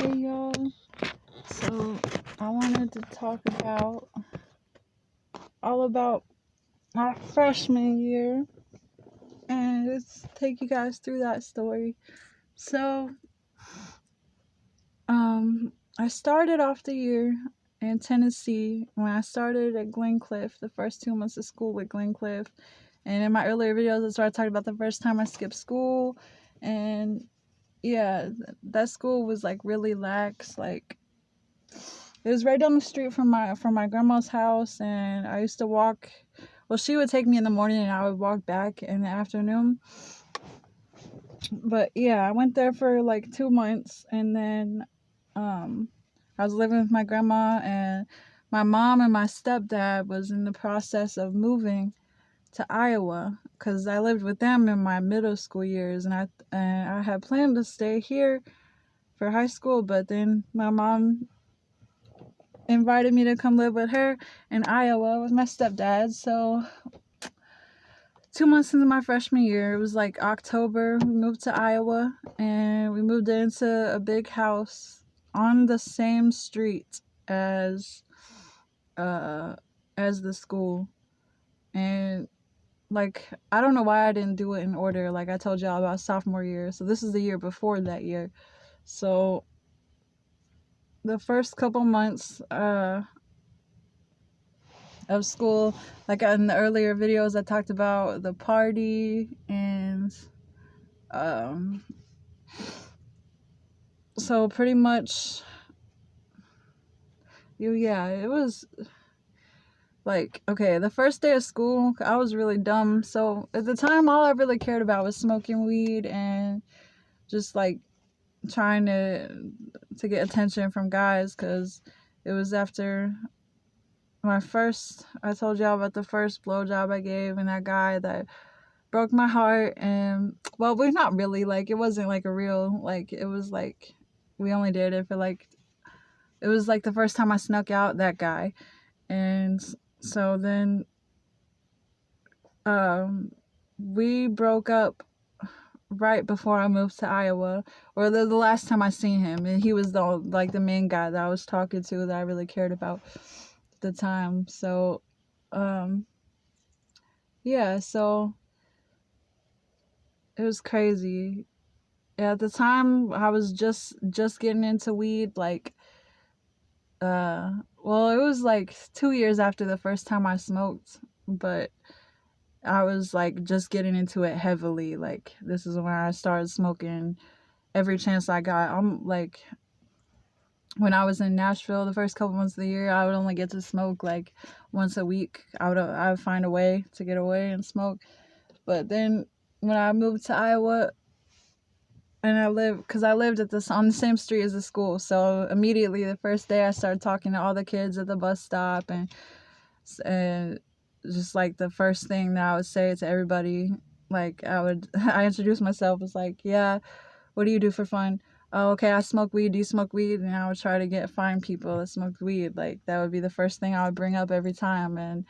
Hey y'all, so I wanted to talk all about my freshman year and just take you guys through that story. So, I started off the year in Tennessee when I started at Glencliff, the first 2 months of school with Glencliff. And in my earlier videos, I started talking about the first time I skipped school. And yeah, that school was like really lax. Like, it was right down the street from my grandma's house, and I used to walk. Well, she would take me in the morning, and I would walk back in the afternoon. But yeah, I went there for like 2 months, and then I was living with my grandma, and my mom and my stepdad was in the process of moving to Iowa because I lived with them in my middle school years, and I had planned to stay here for high school, but then my mom invited me to come live with her in Iowa with my stepdad. So 2 months into my freshman year, it was like October, we moved to Iowa, and we moved into a big house on the same street as the school. And like, I don't know why I didn't do it in order. Like I told y'all about sophomore year, so this is the year before that year. So the first couple months of school, like in the earlier videos I talked about the party, and so pretty much it was like, okay, the first day of school I was really dumb. So at the time, all I really cared about was smoking weed and just like trying to get attention from guys, because it was after I told y'all about the first blowjob I gave, and that guy that broke my heart. And well, we're not really, like, it wasn't like a real, like, it was like we only did it for like, it was like the first time I snuck out that guy. And so then we broke up right before I moved to Iowa, or the last time I seen him, and he was the main guy that I was talking to that I really cared about at the time. So yeah, so it was crazy. At the time, I was just getting into weed. Like, well, it was like 2 years after the first time I smoked, but I was like just getting into it heavily. Like, this is when I started smoking every chance I got. I'm like, when I was in Nashville the first couple months of the year, I would only get to smoke like once a week. I would find a way to get away and smoke. But then when I moved to Iowa, and I lived on the same street as the school, so immediately the first day I started talking to all the kids at the bus stop, and just like the first thing that I would say to everybody, like I introduced myself as like, yeah, what do you do for fun? Oh, okay, I smoke weed. Do you smoke weed? And I would try to find people that smoked weed. Like, that would be the first thing I would bring up every time, and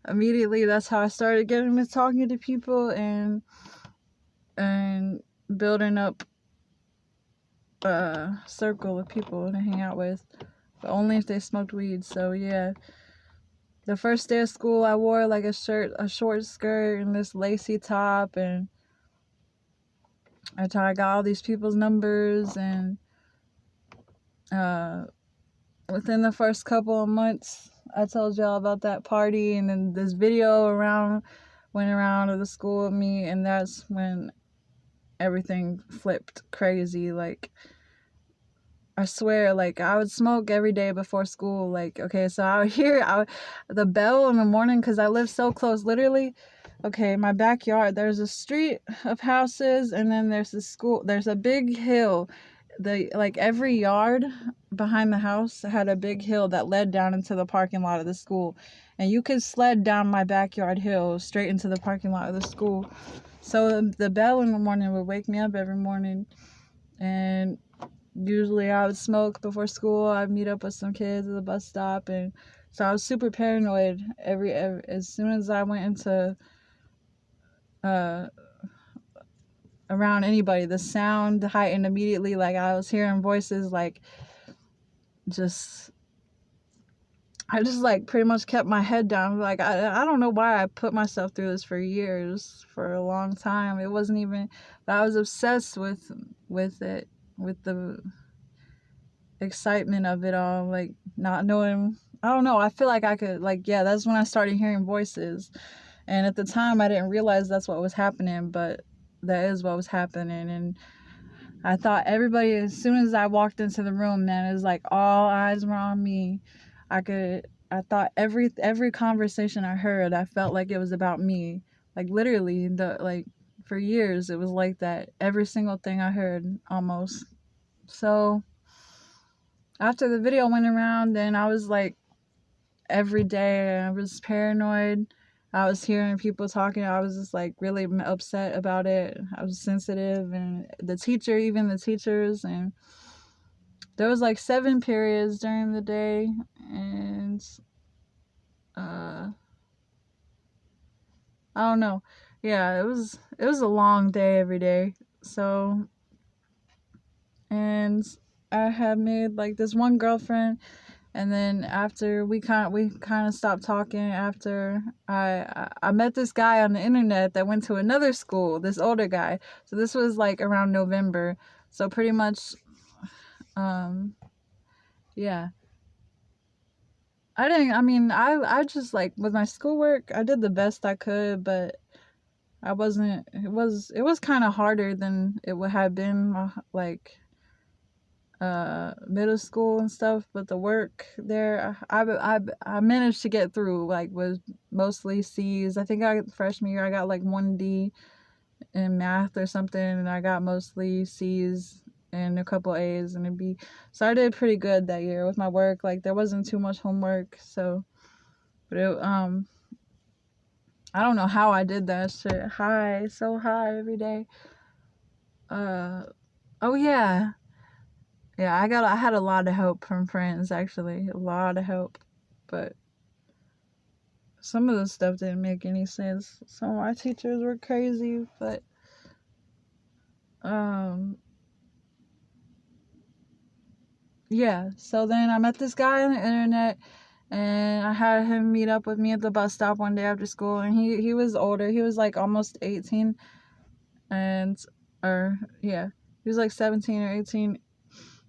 immediately that's how I started getting to talking to people and building up a circle of people to hang out with, but only if they smoked weed. So yeah, the first day of school I wore like a short skirt and this lacy top, and I got all these people's numbers, and within the first couple of months I told y'all about that party, and then this video went around of the school with me, and that's when everything flipped crazy. Like, I swear, like, I would smoke every day before school. Like, okay, so I would hear the bell in the morning, because I live so close. Literally, okay, my backyard, there's a street of houses, and then there's the school. There's a big hill. Every yard behind the house had a big hill that led down into the parking lot of the school. And you could sled down my backyard hill straight into the parking lot of the school. So the bell in the morning would wake me up every morning, and usually I would smoke before school. I'd meet up with some kids at the bus stop, and so I was super paranoid every as soon as I went into a around anybody. The sound heightened immediately. Like I was hearing voices, like just I just like pretty much kept my head down. Like I don't know why I put myself through this for years, for a long time. It wasn't even, but I was obsessed with it, with the excitement of it all, like not knowing. I don't know. I feel like I could, like, yeah, that's when I started hearing voices. And at the time I didn't realize that's what was happening, but that is what was happening. And I thought everybody, as soon as I walked into the room, man, it was like all eyes were on me. I thought every conversation I heard, I felt like it was about me. Like literally, for years it was like that. Every single thing I heard, almost. So after the video went around, then I was like, every day I was paranoid. I was hearing people talking. I was just like really upset about it. I was sensitive, and even the teachers, and there was like 7 periods during the day, and uh I don't know. Yeah, it was a long day every day. So, and I had made like this one girlfriend, and then after we kind of stopped talking after I met this guy on the internet that went to another school, this older guy. So this was like around November. So pretty much um yeah. I just like with my schoolwork, I did the best I could, but I wasn't it was kind of harder than it would have been like middle school and stuff, but the work there, I managed to get through, like with mostly C's. I think freshman year I got like 1D in math or something, and I got mostly C's and a couple A's and a B. So I did pretty good that year with my work. Like there wasn't too much homework, so but I don't know how I did that shit. So high every day. Uh oh yeah. Yeah, I had a lot of help from friends, actually. A lot of help. But some of the stuff didn't make any sense. Some of my teachers were crazy, but um yeah. So then I met this guy on the internet, and I had him meet up with me at the bus stop one day after school, and he was older. He was like almost 18, and or yeah, he was like 17 or 18.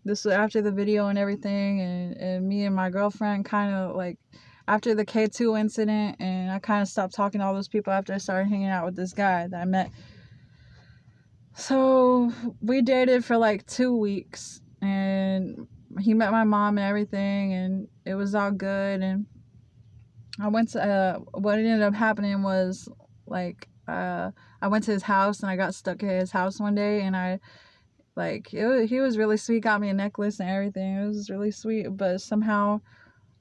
This was after the video and everything, and me and my girlfriend kind of like after the K2 incident, and I kind of stopped talking to all those people after I started hanging out with this guy that I met. So we dated for like 2 weeks, and he met my mom and everything, and it was all good. And I went to what ended up happening was like I went to his house, and I got stuck at his house one day, and he was really sweet, got me a necklace and everything. It was really sweet, but somehow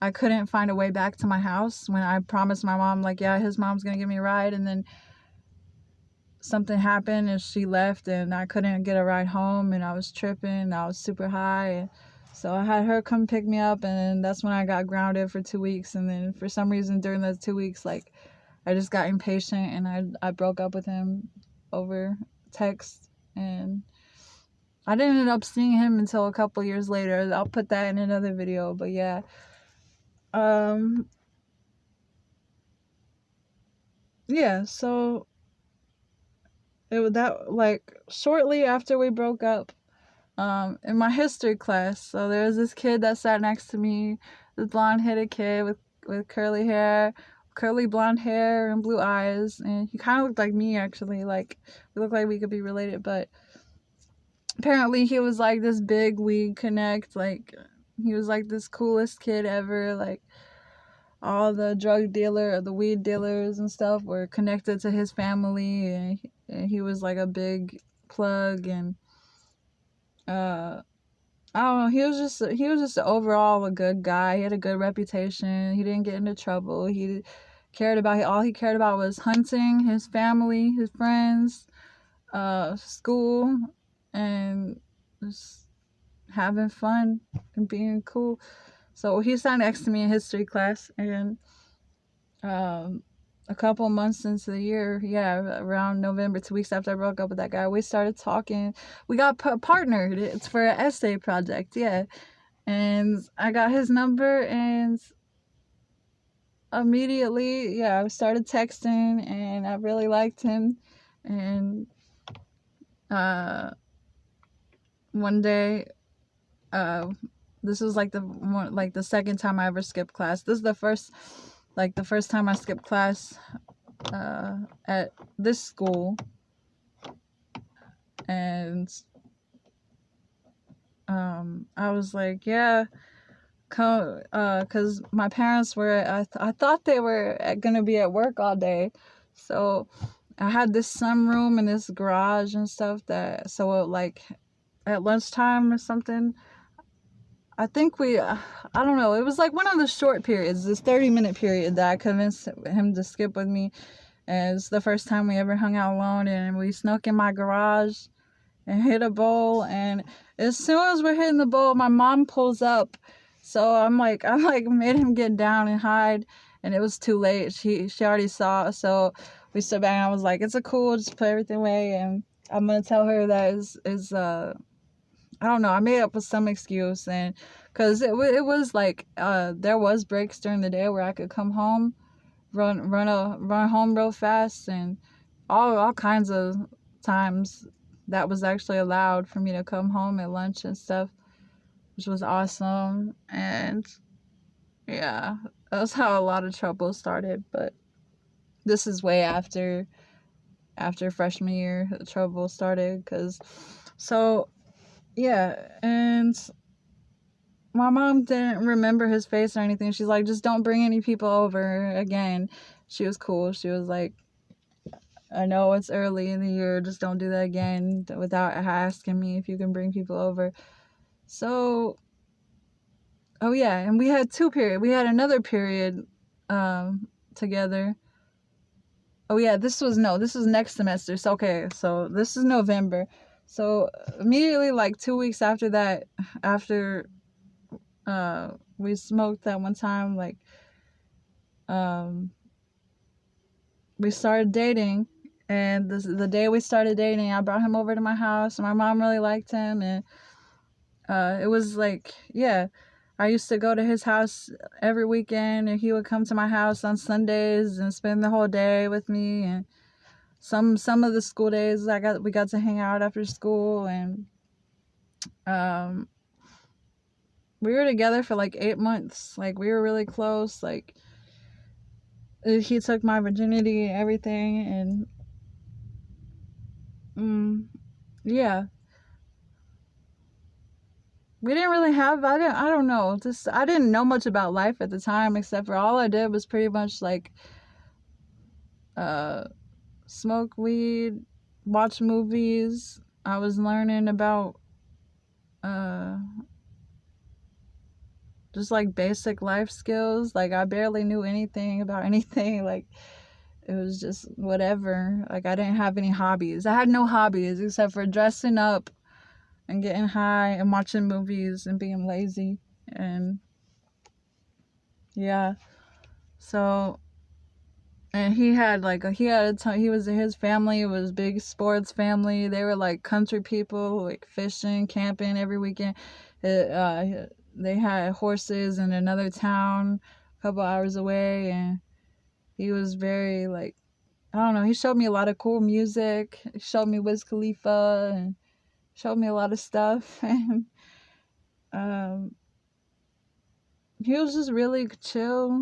I couldn't find a way back to my house when I promised my mom, like, yeah, his mom's gonna give me a ride, and then something happened and she left, and I couldn't get a ride home, and I was tripping. I was super high, and so I had her come pick me up, and then that's when I got grounded for 2 weeks. And then for some reason during those 2 weeks, like, I just got impatient, and I broke up with him over text, and I didn't end up seeing him until a couple years later. I'll put that in another video, but yeah. Um, yeah, so it was that, like, shortly after we broke up, in my history class, so there was this kid that sat next to me, this blonde-headed kid with curly blonde hair and blue eyes, and he kind of looked like me, actually. Like, we looked like we could be related, but apparently he was like this big weed connect, like he was like this coolest kid ever. Like all the weed dealers and stuff were connected to his family, and he was like a big plug. And I don't know, he was just overall a good guy. He had a good reputation. He didn't get into trouble. All he cared about was hunting, his family, his friends, school, and just having fun and being cool. So he sat next to me in history class, and a couple months into the year, yeah, around November, 2 weeks after I broke up with that guy, we started talking. We got partnered. It's for an essay project, yeah. And I got his number, and immediately, yeah, I started texting, and I really liked him. And uh, one day, uh, this was like the second time I ever skipped class. This is the first time I skipped class at this school, and I was like, yeah, come, cause my parents were, I thought they were gonna be at work all day, so I had this sunroom in this garage and stuff so like at lunchtime or something, I think I don't know, it was like one of the short periods, this 30-minute period that I convinced him to skip with me, and it's the first time we ever hung out alone, and we snuck in my garage and hit a bowl, and as soon as we're hitting the bowl, my mom pulls up. So I made him get down and hide, and it was too late. She already saw, so we stood back, and I was like, it's a cool, just put everything away, and I'm gonna tell her that is I don't know, I made up with some excuse, and because it was like there was breaks during the day where I could come home, run home real fast, and all kinds of times that was actually allowed for me to come home at lunch and stuff, which was awesome. And yeah, that's how a lot of trouble started. But this is way after freshman year the trouble started, because so yeah. And my mom didn't remember his face or anything. She's like, just don't bring any people over again. She was cool. She was like, I know it's early in the year, just don't do that again without asking me if you can bring people over. So, oh yeah, and we had two periods. We had another period together. Oh yeah, this was next semester. So okay, so this is November. So immediately, like 2 weeks after that, after we smoked that one time, like um we started dating. And the day we started dating, I brought him over to my house, and my mom really liked him, and it was like, yeah, I used to go to his house every weekend, and he would come to my house on Sundays and spend the whole day with me. And some of the school days we got to hang out after school, and um, we were together for like 8 months. Like, we were really close. Like, he took my virginity and everything, and yeah, we didn't really have. I don't know. Just I didn't know much about life at the time, except for all I did was pretty much like uh smoke weed, watch movies. I was learning about uh just like basic life skills. Like, I barely knew anything about anything. Like, it was just whatever. Like, I didn't have any hobbies. I had no hobbies except for dressing up and getting high and watching movies and being lazy. And yeah. So, and his family was big sports family. They were like country people, like fishing, camping every weekend. They had horses in another town a couple hours away, and he was very like, I don't know, he showed me a lot of cool music. He showed me Wiz Khalifa and showed me a lot of stuff. And um he was just really chill.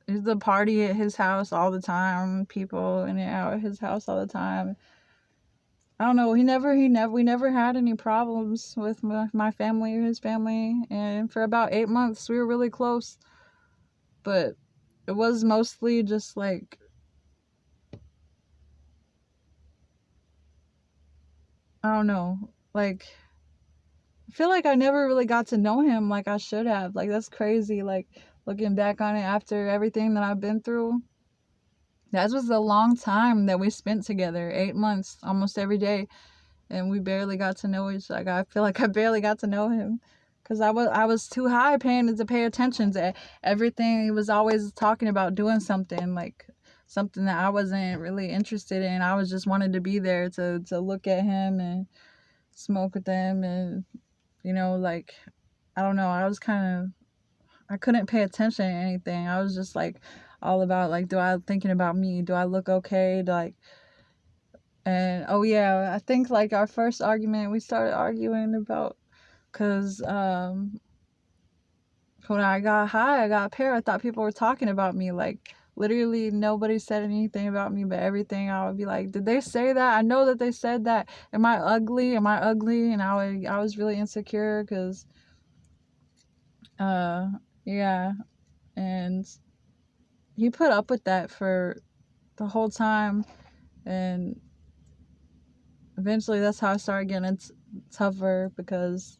There's the party at his house all the time, people in and out at his house all the time. I don't know. We never had any problems with my family or his family. And for about 8 months, we were really close. But it was mostly just like, I don't know. Like, I feel like I never really got to know him like I should have. Like, that's crazy. Like, looking back on it after everything that I've been through. That was a long time that we spent together. 8 months, almost every day. And we barely got to know each other. Like, I feel like I barely got to know him Because I was too high paying to pay attention to everything. He was always talking about doing something, like something that I wasn't really interested in. I was just wanted to be there to look at him and smoke with him, and like, I don't know. I couldn't pay attention to anything. I was just like all about like, do I thinking about me? Do I look okay? And oh yeah, I think like our first argument, we started arguing about, because when I got high, I got paired, I thought people were talking about me. Like, literally nobody said anything about me, but everything I would be like, did they say that? I know that they said that. Am I ugly? Am I ugly? And I was really insecure because uh yeah, and he put up with that for the whole time, and eventually that's how I started getting tougher, because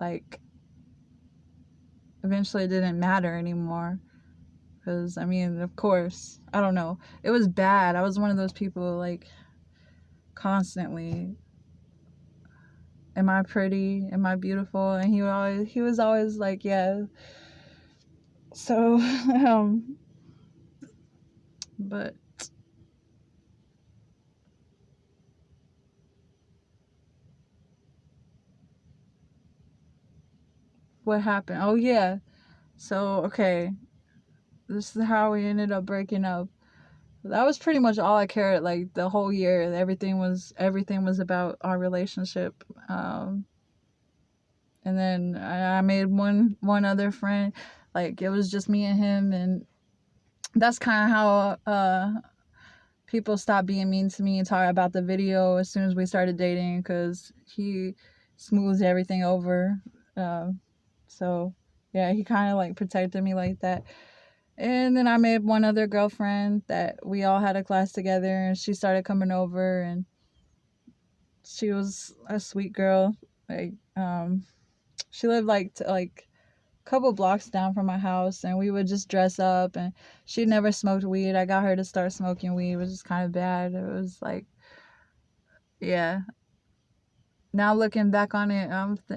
like eventually it didn't matter anymore. Because I mean, of course, I don't know, it was bad. I was one of those people like constantly, am I pretty, am I beautiful? And he was always like, yeah. So but what happened? Oh yeah, so okay, this is how we ended up breaking up. That was pretty much all I cared, like the whole year. Everything was about our relationship. And then I made one other friend. Like, it was just me and him, and that's kind of how people stopped being mean to me and talking about the video as soon as we started dating, because he smoothed everything over. So yeah, he kind of like protected me like that. And then I made one other girlfriend that we all had a class together, and she started coming over, and she was a sweet girl. Like, she lived like a couple blocks down from my house, and we would just dress up, and she never smoked weed. I got her to start smoking weed, which is kind of bad. It was like, yeah. Now looking back on it,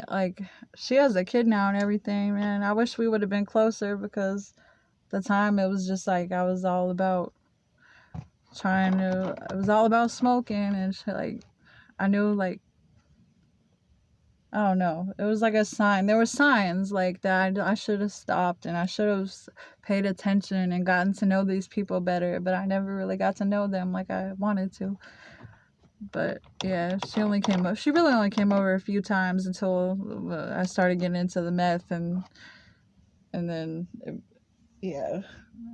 like, she has a kid now and everything, man. I wish we would have been closer, because the time it was just like I was all about it was all about smoking and shit. Like, I knew, like, I don't know. It was like a sign. There were signs like that. I should have stopped, and I should have paid attention and gotten to know these people better. But I never really got to know them like I wanted to. But yeah, she really only came over a few times until I started getting into the meth, and then yeah,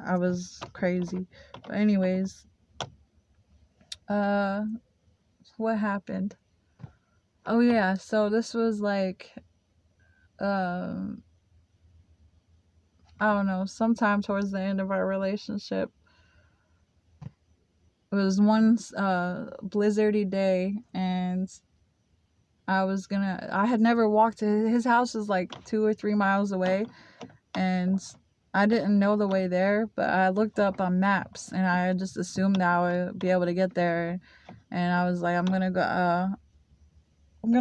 I was crazy. But anyways, uh, what happened? Oh yeah, so this was like, um, I don't know, sometime towards the end of our relationship. It was one blizzardy day, and I had never walked to his house, is like 2 or 3 miles away, and I didn't know the way there, but I looked up on maps, and I just assumed that I would be able to get there, and I was like, I'm gonna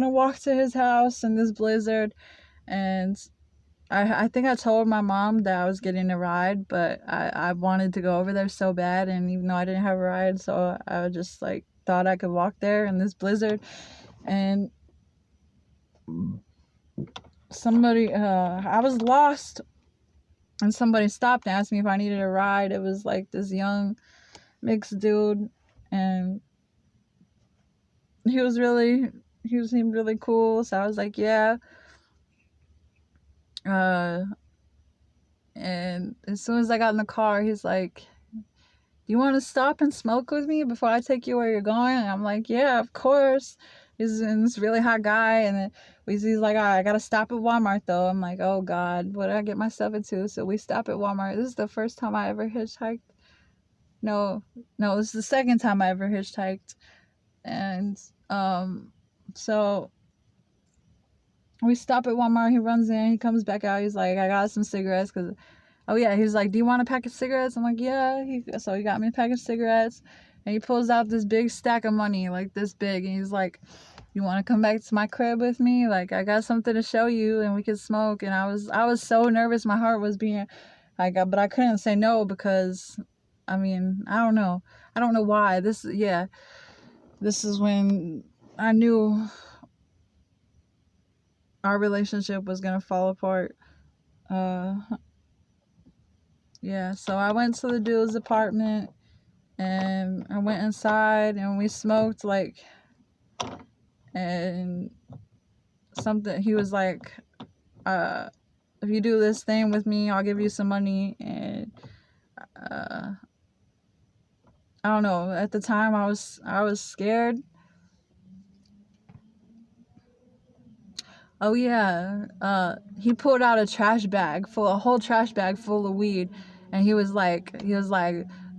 walk to his house in this blizzard, and I think I told my mom that I was getting a ride, but I wanted to go over there so bad, and even though I didn't have a ride, so I just like thought I could walk there in this blizzard, and I was lost, and somebody stopped and asked me if I needed a ride. It was like this young mixed dude, and he seemed really cool, so I was like, yeah. Uh, and as soon as I got in the car, he's like, you want to stop and smoke with me before I take you where you're going? And I'm like, yeah, of course. He's this really hot guy, and then he's like, all right, I gotta stop at Walmart though. I'm like, oh God, what did I get myself into? So we stop at Walmart. This is the first time I ever hitchhiked. No, no, this is the second time I ever hitchhiked, and so we stop at Walmart. He runs in, he comes back out. He's like, I got some cigarettes, oh yeah, he's like, do you want a pack of cigarettes? I'm like, yeah. So he got me a pack of cigarettes, And he pulls out this big stack of money, like this big, and he's like, "You want to come back to my crib with me? Like, I got something to show you, and we could smoke." And I was so nervous. My heart was being like, but I couldn't say no because, I mean, I don't know why. This is when I knew our relationship was gonna fall apart. Uh, yeah. So I went to the dude's apartment, and I went inside, and we smoked like, and something. He was like, uh, "If you do this thing with me, I'll give you some money." And uh, I don't know. At the time, I was scared. Oh yeah. He pulled out a whole trash bag full of weed, and he was like,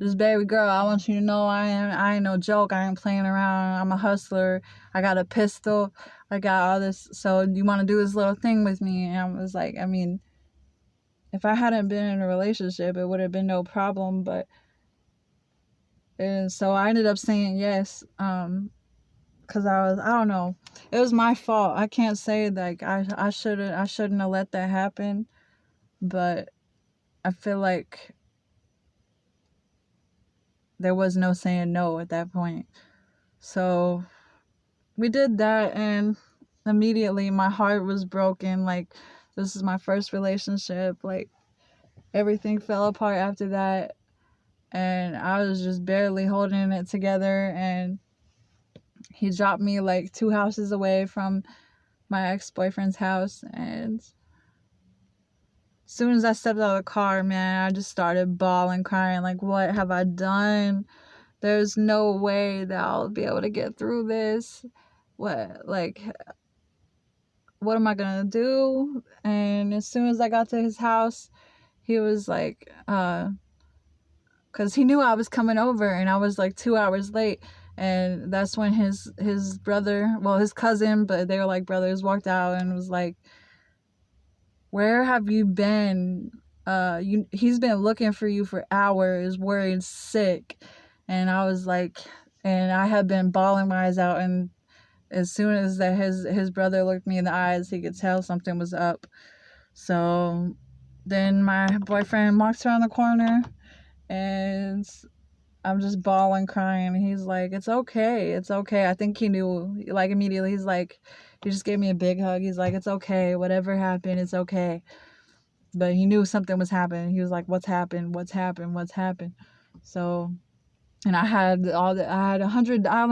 "This baby girl, I want you to know I ain't no joke. I ain't playing around. I'm a hustler. I got a pistol. I got all this. So you want to do this little thing with me?" And I was like, I mean, if I hadn't been in a relationship, it would have been no problem. But and so I ended up saying yes. Cause I don't know, it was my fault. I can't say like I shouldn't have let that happen, but I feel like there was no saying no at that point. So we did that, and immediately my heart was broken. Like, this is my first relationship. Like, everything fell apart after that, and I was just barely holding it together. And he dropped me like 2 houses away from my ex-boyfriend's house, and as soon as I stepped out of the car, man, I just started bawling, crying, like, what have I done? There's no way that I'll be able to get through this. Like, what am I gonna do? And as soon as I got to his house, he was like, because he knew I was coming over, and I was like 2 hours late. And that's when his brother, well, his cousin, but they were like brothers, walked out and was like, "Where have you been? He's been looking for you for hours, worried sick." And I was like, and I had been bawling my eyes out. And as soon as that his brother looked me in the eyes, he could tell something was up. So then my boyfriend walks around the corner, and I'm just bawling, crying. He's like, "It's okay, it's okay." I think he knew, like, immediately. He's like, he just gave me a big hug. He's like, "It's okay, whatever happened, it's okay." But he knew something was happening. He was like, "What's happened? What's happened? What's happened?" So, and I only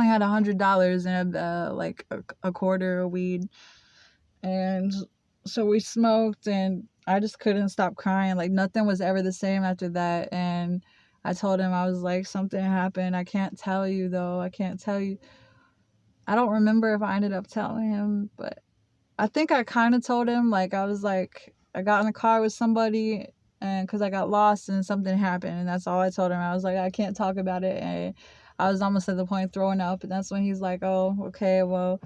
had $100 and like a quarter of weed. And so we smoked, and I just couldn't stop crying. Like, nothing was ever the same after that. And I told him, I was like, "Something happened. I can't tell you, though. I can't tell you." I don't remember if I ended up telling him, but I think I kind of told him. Like, I was like, I got in the car with somebody, and because I got lost and something happened, and that's all I told him. I was like, I can't talk about it, and I was almost at the point of throwing up. And that's when he's like, "Oh, okay, well,"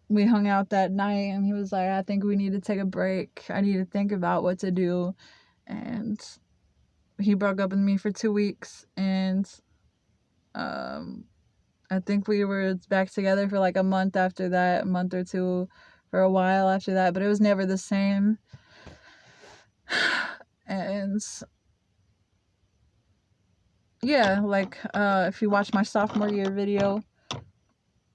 we hung out that night, and he was like, "I think we need to take a break. I need to think about what to do." And he broke up with me for 2 weeks, and um, I think we were back together for like a month after that, a month or two, for a while after that, but it was never the same. And yeah, like, if you watch my sophomore year video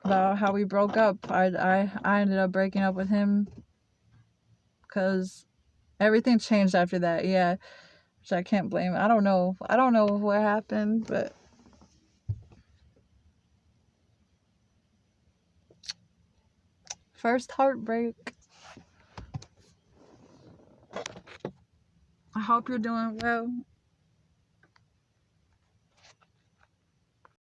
about how we broke up, I ended up breaking up with him because everything changed after that. Yeah, which I can't blame. I don't know what happened, but first heartbreak. I hope you're doing well.